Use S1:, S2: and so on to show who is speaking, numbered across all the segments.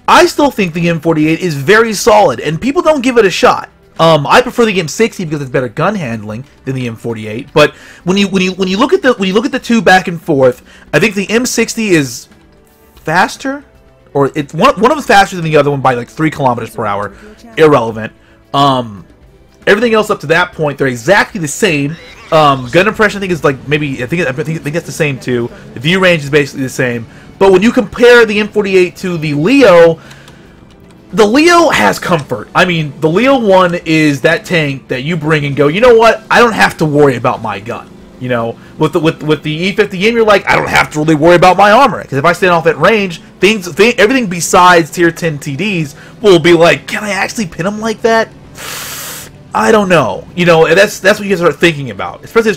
S1: I still think the M48 is very solid, and people don't give it a shot. I prefer the M60 because it's better gun handling than the M48. But when you look at the two back and forth, I think the M60 is faster, or it's one of them is faster than the other one by like 3 kilometers per hour. Irrelevant. Everything else up to that point, they're exactly the same. Gun impression, I think, is like maybe I think that's the same too. The view range is basically the same. But when you compare the M48 to the Leo has comfort. I mean, the Leo 1 is that tank that you bring and go, you know what? I don't have to worry about my gun. You know, with the E50M, you're like, I don't have to really worry about my armor, because if I stand off at range, everything besides tier 10 TDs will be like, can I actually pin them like that? I don't know. You know, and that's what you guys start thinking about, especially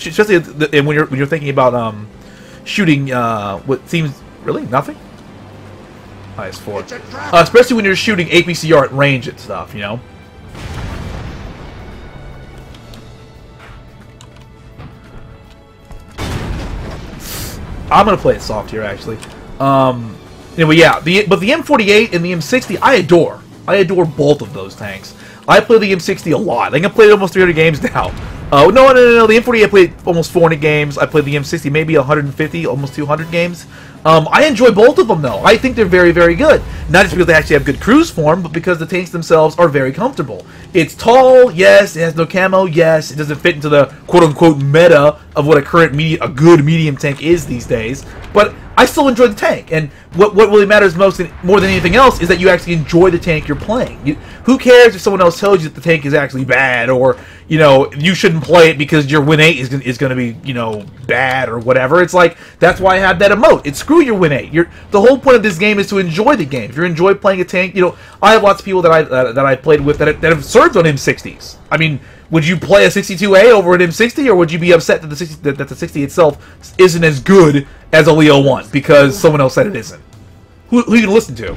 S1: when you're thinking about shooting what seems really nothing. -4. Especially when you're shooting APCR at range and stuff, you know. I'm gonna play it soft here, actually. Anyway, yeah. But the M48 and the M60, I adore. I adore both of those tanks. I play the M60 a lot. I think I've played almost 300 games now. Oh, no. The M48 I played almost 400 games. I played the M60 maybe 150, almost 200 games. I enjoy both of them, though. I think they're very, very good. Not just because they actually have good cruise form, but because the tanks themselves are very comfortable. It's tall, yes. It has no camo, yes. It doesn't fit into the quote-unquote meta of what a good medium tank is these days. But I still enjoy the tank. And what really matters more than anything else is that you actually enjoy the tank you're playing. Who cares if someone else tells you that the tank is actually bad, or, you know, you shouldn't play it because your win 8 is going to be, you know, bad or whatever. It's like, that's why I have that emote. It's screw your win 8. The whole point of this game is to enjoy the game. If you enjoy playing a tank, you know, I have lots of people that I played with that have served on M60s. I mean, would you play a 62A over an M60, or would you be upset that the 60 itself isn't as good as a Leo 1 because someone else said it isn't? Who are you going to listen to?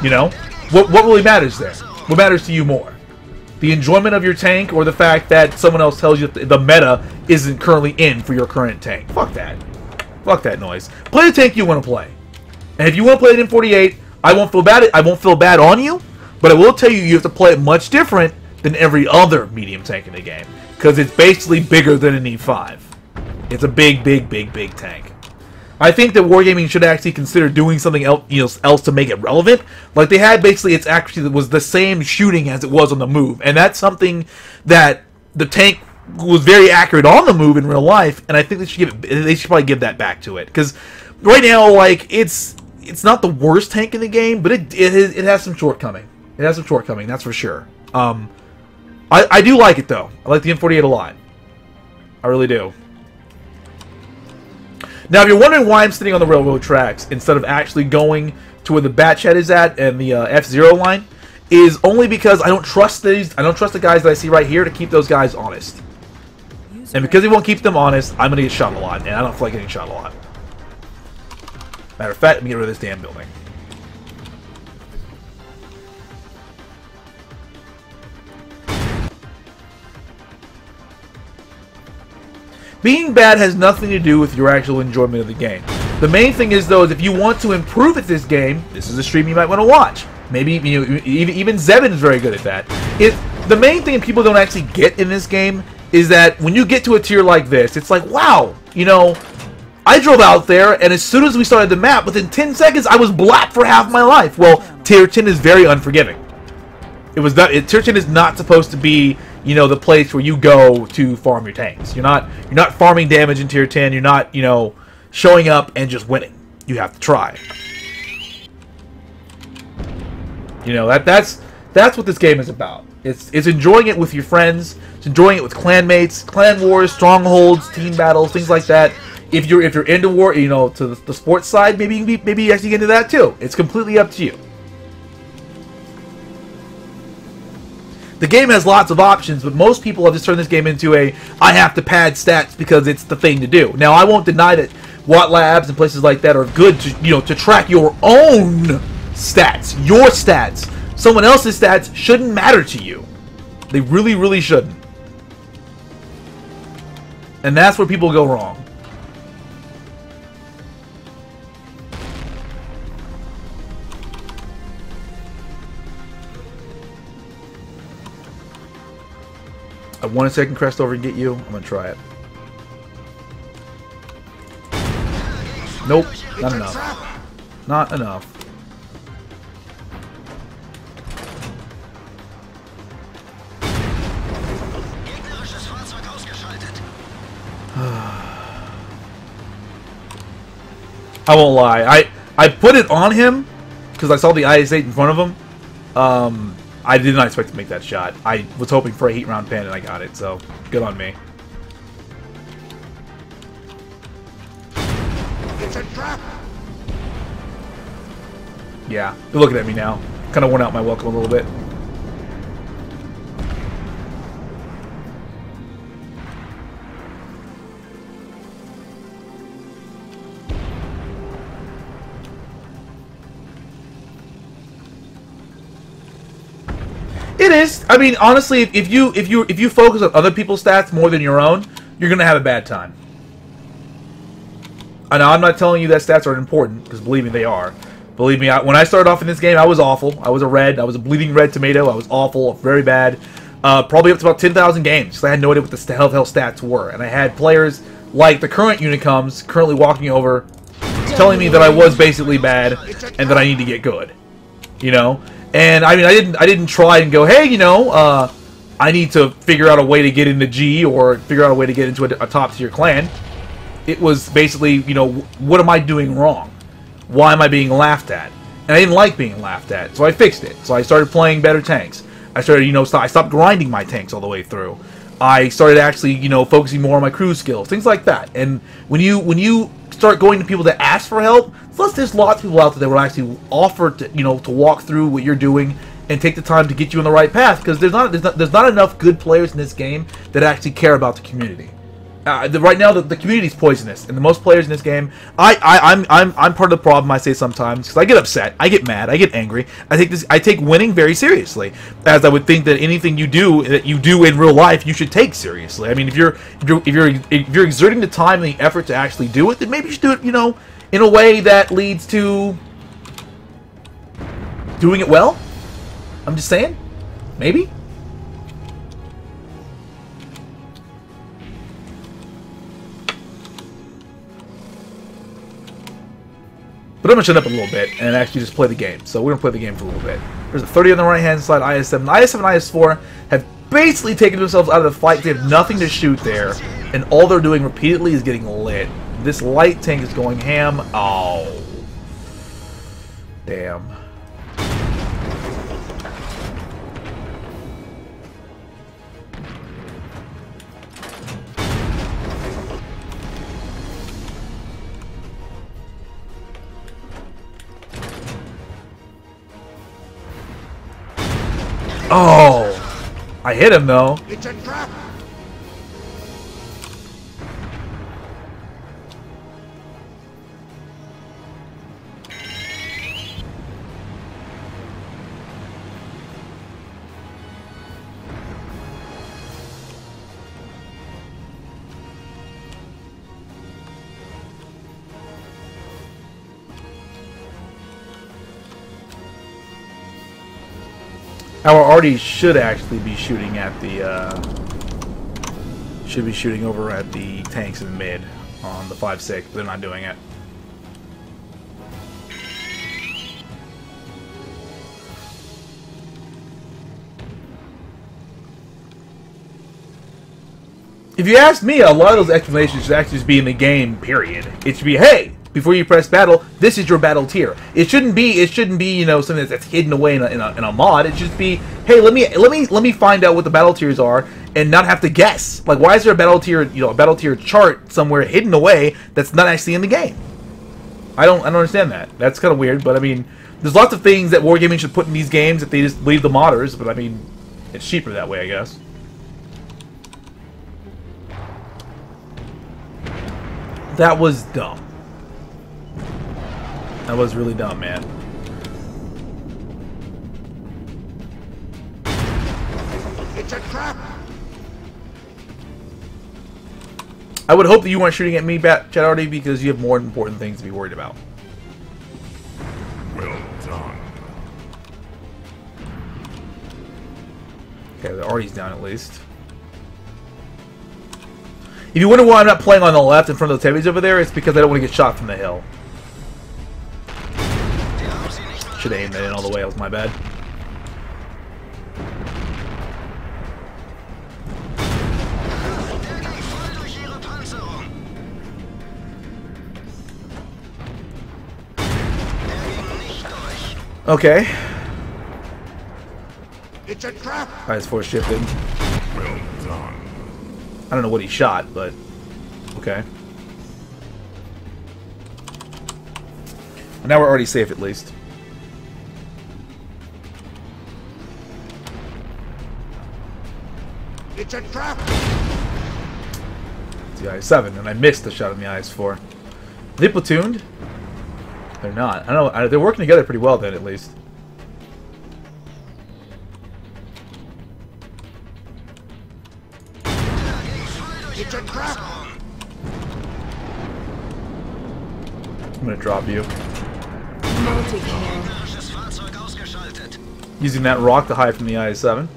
S1: You know? What really matters there? What matters to you more? The enjoyment of your tank, or the fact that someone else tells you that the meta isn't currently in for your current tank? Fuck that. Fuck that noise. Play the tank you want to play. And if you want to play an M48, I won't feel bad on you, but I will tell you have to play it much different than every other medium tank in the game, because it's basically bigger than an E5. It's a big tank. I think that Wargaming should actually consider doing something else to make it relevant. Like they had, basically, it's actually was the same shooting as it was on the move, and that's something that the tank was very accurate on the move in real life, and I think they should probably give that back to it, because right now, like, it's not the worst tank in the game, but it has some shortcoming. It has some shortcoming, that's for sure. I do like it, though. I like the M48 a lot. I really do. Now, if you're wondering why I'm sitting on the railroad tracks instead of actually going to where the bat shed is at and the F0 line, is only because I don't trust the guys that I see right here to keep those guys honest. And because they won't keep them honest, I'm gonna get shot a lot, and I don't feel like getting shot a lot. Matter of fact, let me get rid of this damn building. Being bad has nothing to do with your actual enjoyment of the game. The main thing is, though, is if you want to improve at this game, this is a stream you might want to watch. Maybe, you know, even Zevin is very good at that. The main thing people don't actually get in this game is that when you get to a tier like this, it's like, wow, you know, I drove out there, and as soon as we started the map, within 10 seconds, I was black for half my life. Well, tier 10 is very unforgiving. Tier 10 is not supposed to be, you know, the place where you go to farm your tanks. You're not farming damage in tier 10. You're not, you know, showing up and just winning. You have to try. You know, that's what this game is about. It's enjoying it with your friends. It's enjoying it with clanmates, clan wars, strongholds, team battles, things like that. If you're into war, you know, to the sports side, maybe you actually get into that too. It's completely up to you. The game has lots of options, but most people have just turned this game into I have to pad stats because it's the thing to do. Now, I won't deny that Watt Labs and places like that are good to, you know, to track your own stats. Your stats. Someone else's stats shouldn't matter to you. They really, really shouldn't. And that's where people go wrong. I want a second crest over and get you. I'm gonna try it. Nope, not enough. Not enough. I won't lie. I put it on him because I saw the IS-8 in front of him. I did not expect to make that shot. I was hoping for a heat round pin and I got it, so good on me.
S2: It's a trap.
S1: Yeah, they're looking at me now. Kind of worn out my welcome a little bit. It is. I mean, honestly, if you focus on other people's stats more than your own, you're gonna have a bad time. I know I'm not telling you that stats aren't important, because believe me, they are. Believe me, when I started off in this game, I was awful. I was a red. I was a bleeding red tomato. I was awful, very bad. Probably up to about 10,000 games, because I had no idea what the hell stats were. And I had players like the current Unicoms currently walking over, telling me that I was basically bad, and that I need to get good. You know? And I mean, I didn't try and go, hey, you know, I need to figure out a way to get into G, or figure out a way to get into a top tier clan. It was basically, you know, what am I doing wrong? Why am I being laughed at? And I didn't like being laughed at, so I fixed it. So I started playing better tanks. I started, you know, I stopped grinding my tanks all the way through. I started actually, you know, focusing more on my crew skills, things like that. And when you start going to people that ask for help, plus there's lots of people out there that will actually offer to, you know, to walk through what you're doing and take the time to get you on the right path, because there's not enough good players in this game that actually care about the community. Right now, the community's poisonous, and the most players in this game, I'm part of the problem. I say sometimes, because I get upset, I get mad, I get angry. I take winning very seriously, as I would think that anything you do in real life, you should take seriously. I mean, if you're exerting the time and the effort to actually do it, then maybe you should do it, you know, in a way that leads to doing it well. I'm just saying, maybe. But I'm going to shut up a little bit and actually just play the game. So we're going to play the game for a little bit. There's a 30 on the right-hand side, IS-7. IS-7 and IS-4 have basically taken themselves out of the fight. They have nothing to shoot there. And all they're doing repeatedly is getting lit. This light tank is going ham. Oh. Damn. Oh, I hit him though.
S2: It's a trap.
S1: Our arty should actually be shooting at the, should be shooting over at the tanks in the mid on the 5-6, but they're not doing it. If you ask me, a lot of those explanations should actually just be in the game, period. It should be, hey, before you press battle, this is your battle tier. It shouldn't be, you know, something that's hidden away in a mod. It should just be, hey, let me find out what the battle tiers are and not have to guess. Like, why is there a battle tier, you know, a battle tier chart somewhere hidden away that's not actually in the game? I don't understand that. That's kind of weird, but I mean, there's lots of things that wargaming should put in these games if they just leave the modders, but I mean, it's cheaper that way, I guess. That was dumb. That was really dumb, man.
S2: It's a trap.
S1: I would hope that you weren't shooting at me, Chat Arty, because you have more important things to be worried about.
S2: Well done.
S1: Okay, the Arty's down at least. If you wonder why I'm not playing on the left in front of those heavies over there, it's because I don't want to get shot from the hill. Should have aimed that in all the way. That was my bad. Okay.
S2: It's a trap.
S1: Eyes force shifted.
S2: Well done.
S1: I don't know what he shot, but okay. Now we're already safe at least.
S2: It's a trap.
S1: It's the IS-7, and I missed the shot on the IS-4. Are they platooned? They're not. I don't know. They're working together pretty well then, at least.
S2: It's a trap.
S1: I'm gonna drop you.
S3: Multi-kill.
S1: Using that rock to hide from the IS-7.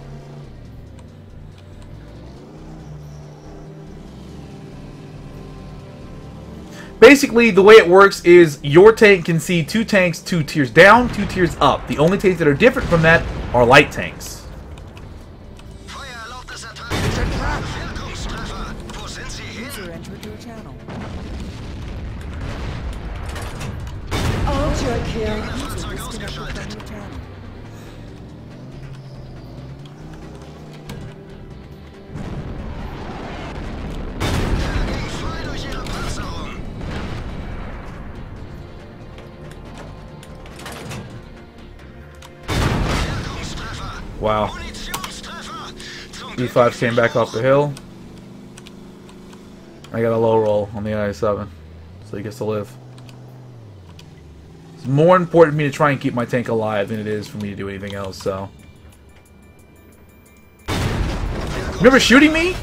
S1: Basically, the way it works is your tank can see two tanks 2 tiers down, 2 tiers up. The only tanks that are different from that are light tanks.
S2: It's a trap.
S3: User entered your channel. Ultra kill. User disconnected from your channel.
S1: Wow. E5 came back off the hill. I got a low roll on the IS-7, so he gets to live. It's more important for me to try and keep my tank alive than it is for me to do anything else, so. Remember shooting me?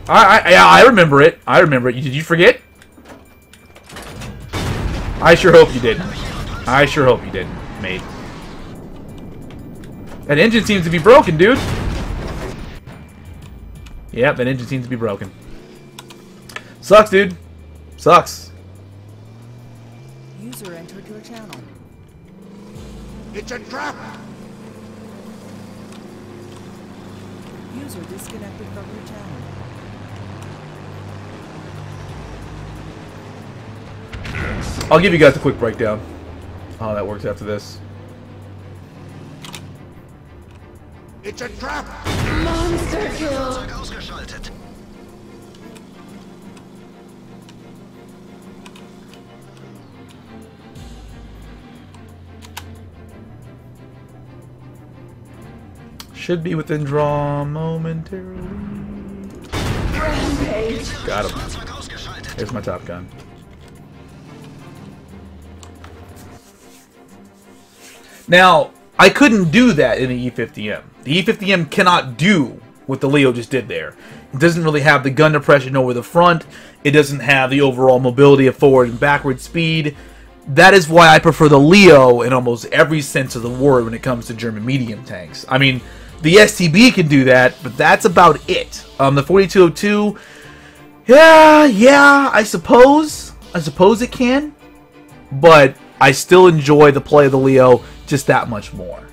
S1: I remember it. I remember it. Did you forget? I sure hope you didn't. I sure hope you didn't, mate. That engine seems to be broken, dude. Yep, that engine seems to be broken. Sucks, dude. Sucks.
S3: User entered your channel.
S2: It's a trap.
S3: User disconnected from your channel.
S1: I'll give you guys a quick breakdown. Oh, that works after this.
S2: It's a trap.
S3: Monster kill.
S1: Should be within draw momentarily.
S3: Rampage.
S1: Got him. Here's my top gun. Now, I couldn't do that in the E50M. The E50M cannot do what the Leo just did there. It doesn't really have the gun depression over the front. It doesn't have the overall mobility of forward and backward speed. That is why I prefer the Leo in almost every sense of the word when it comes to German medium tanks. I mean, the STB can do that, but that's about it. The 4202, yeah, I suppose it can, but I still enjoy the play of the Leo just that much more.